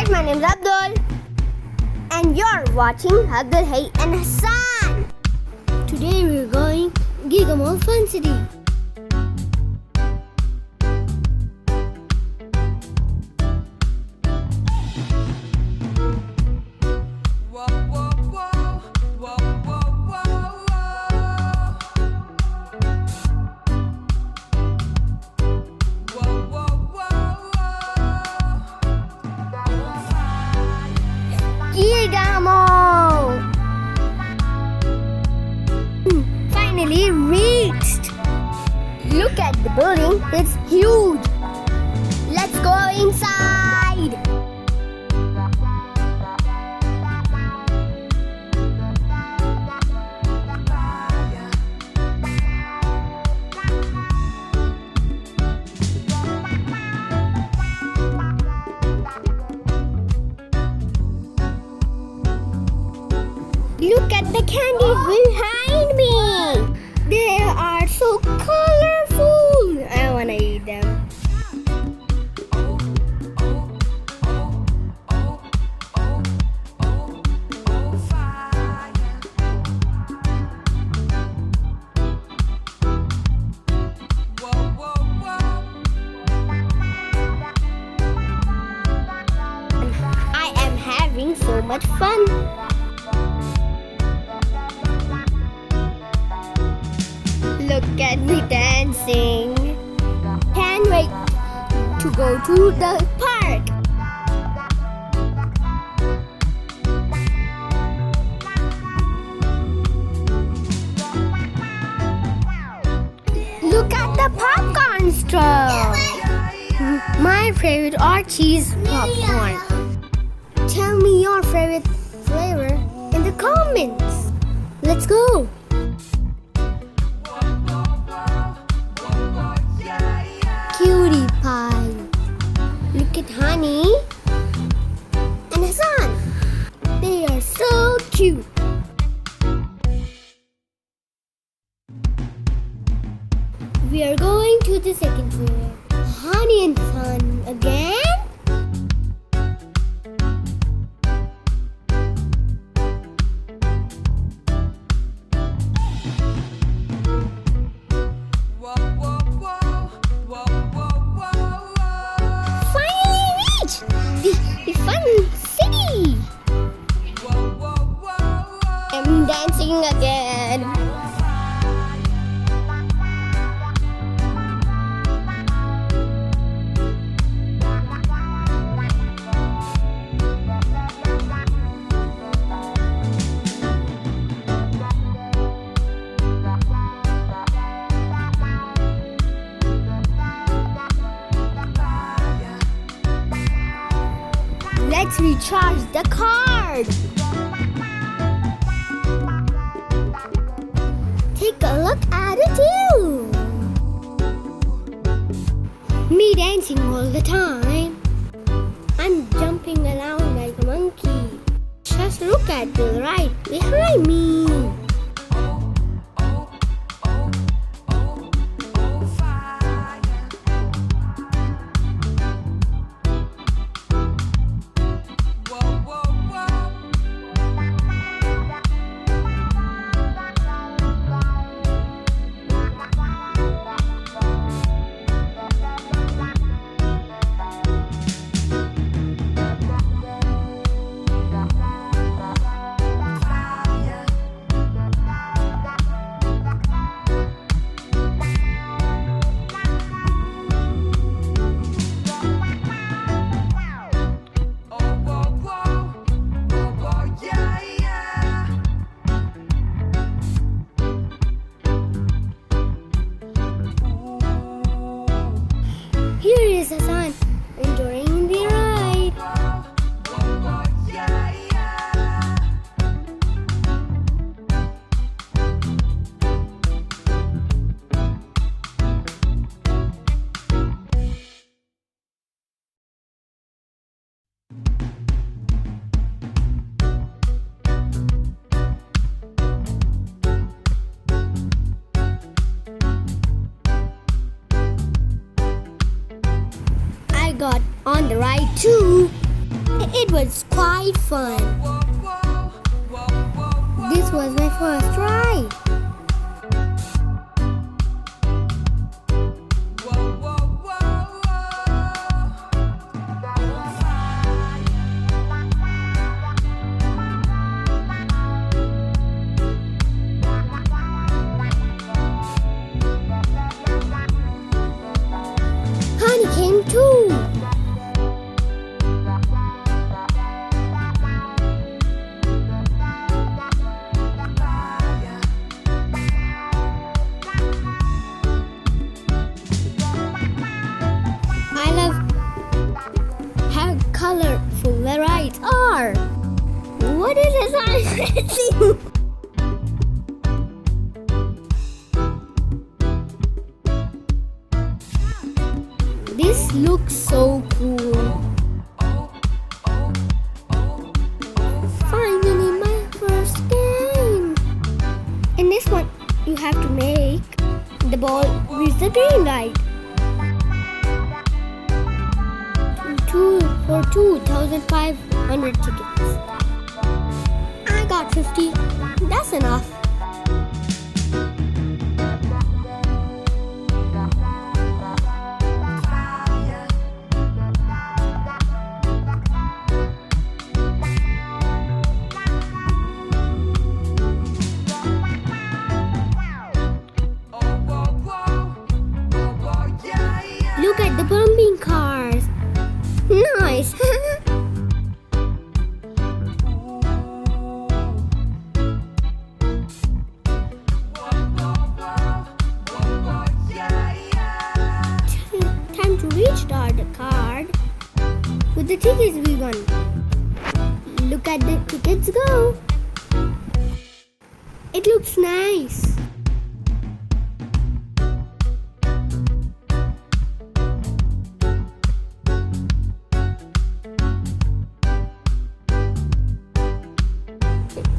My name is Abdul and you're watching Abdul, Hayee and Hassaan. Today we're going Giga Mall FunCity. Giga Mall! Finally reached! Look at the building, it's huge! Let's go inside! Look at the candies behind me! They are so colorful! I wanna eat them. I am having so much fun! Look at me dancing. Can't wait to go to the park. Look at the popcorn straw. My favorite are cheese popcorn. Tell me your favorite flavor in the comments. Let's go. Cutie pie. Look at Honey and Hassaan. They are so cute. We are going to the second floor. Honey and Hassaan again. FunCity! I'm dancing again. Let's recharge the card. Take a look at it too. Me dancing all the time. I'm jumping around like a monkey. Just look at the right behind me. was quite fun. This was my first try. Honey came too. I love how colorful the rides are. What is this I'm missing? This looks so cool. Finally my first game. In this one, you have to make the ball reach the green light. For 2,500 tickets. I got 50. That's enough. Look at the bumping cars. Nice. Time to restart the card with the tickets we won. Look at the tickets go. It looks nice.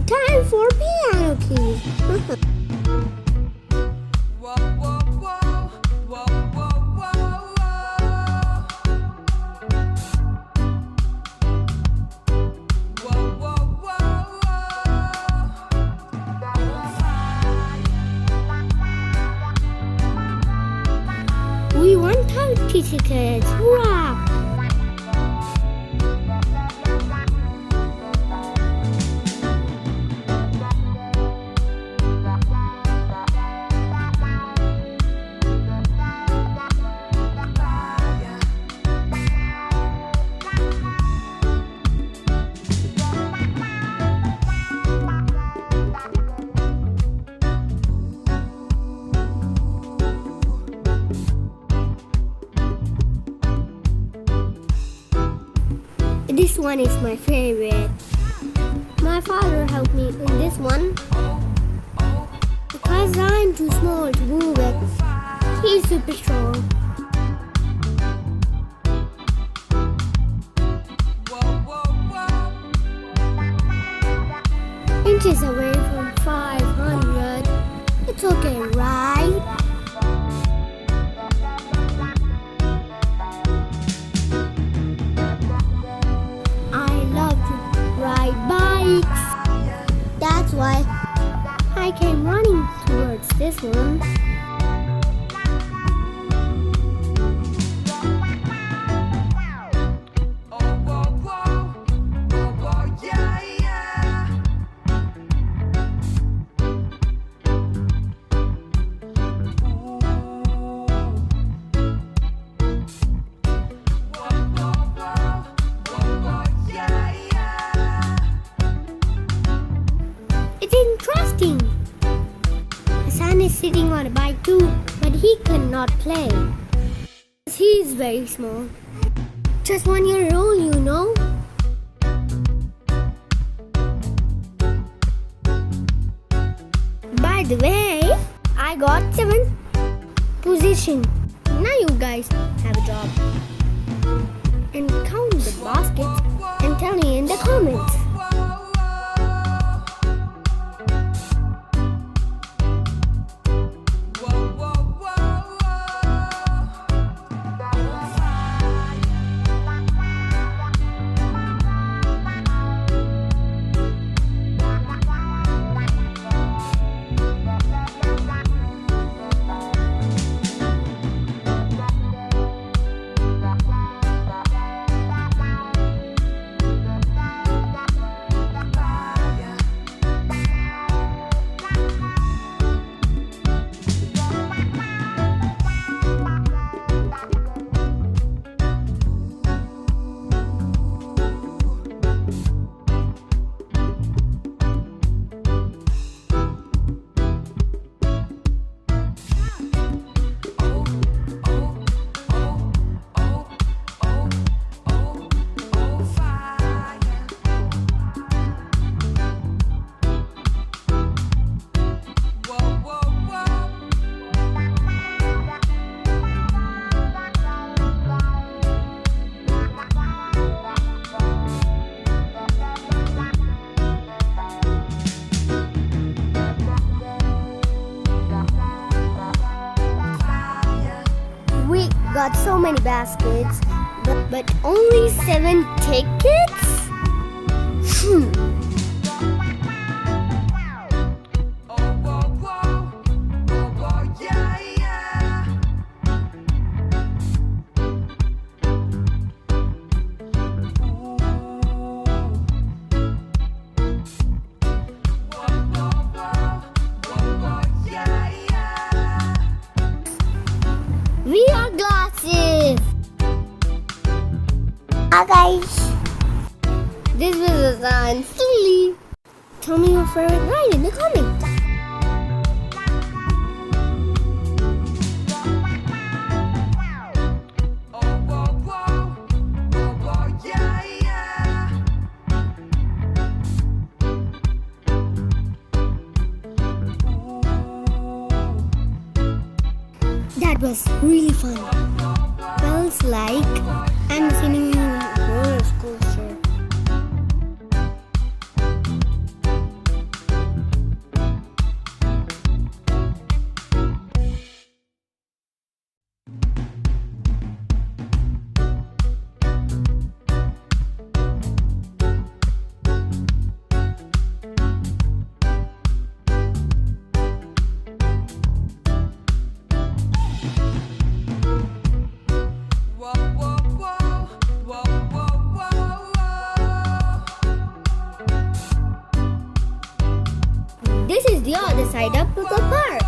Time for piano keys. We won 30 tickets. Hurrah! This one is my favorite. My father helped me in this one because I'm too small to move it. He's super strong. Inches away from 500. It's okay, right? That's why I came running towards this one. Interesting. Hassaan is sitting on a bike too, but he cannot play. He is very small. Just 1 year old, you know. By the way, I got 7th position. Now you guys have a job. And count the baskets and tell me in the comments. bought so many baskets, but only 7 tickets? VR glasses! Hi guys! This was Hassaan. Silly! Tell me your favorite ride in the comments. That was really fun. Feels like I'm sitting in a roller coaster. This is the other side of the park.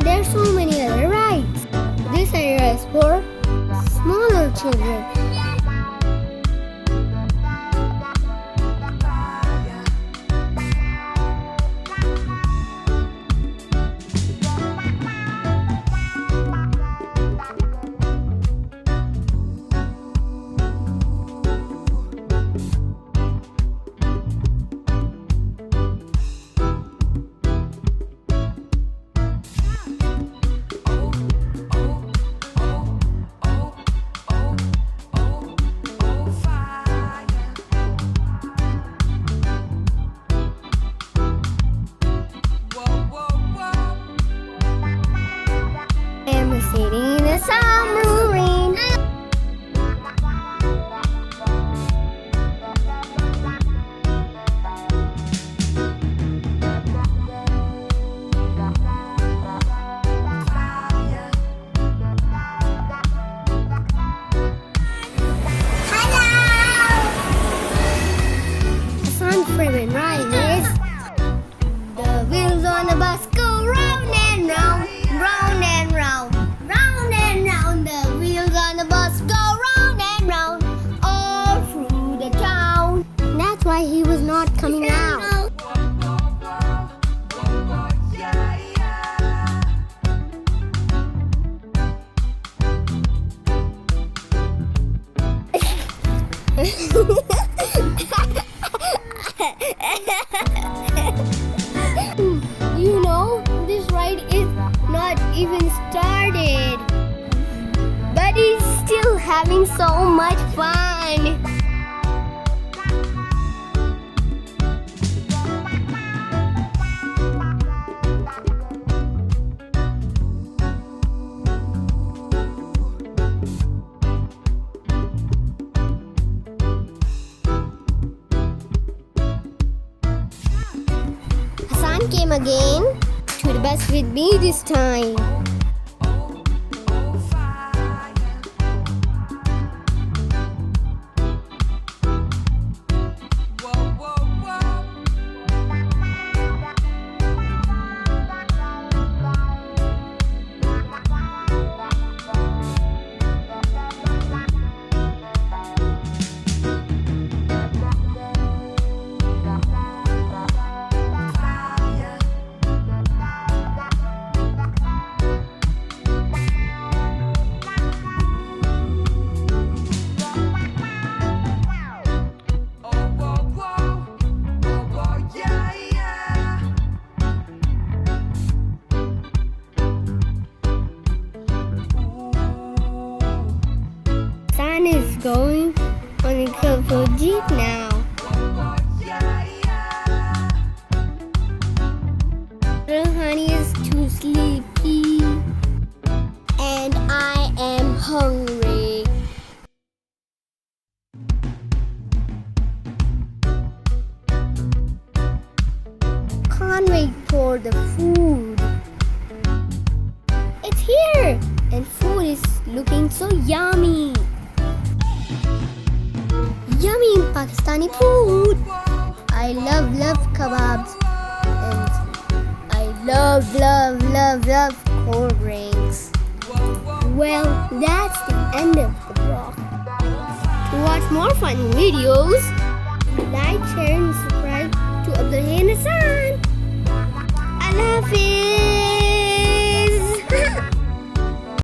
There's so many other rides. This area is for smaller children. I'm sitting in a submarine. Hassaan's favorite ride is the wheels on the bus go round and round, round and round, round and round. The wheels on the bus go round and round, all through the town. That's why he was not coming out. You know, this ride is not even started, but he's still having so much fun. Hassaan came again to the bus with me this time. for the food. It's here, and food is looking so yummy. Yummy Pakistani food. I love kebabs, and I love cold drinks. Well, that's the end of the vlog. To watch more fun videos, like, share, and subscribe to Abdul and Hassaan. I love it.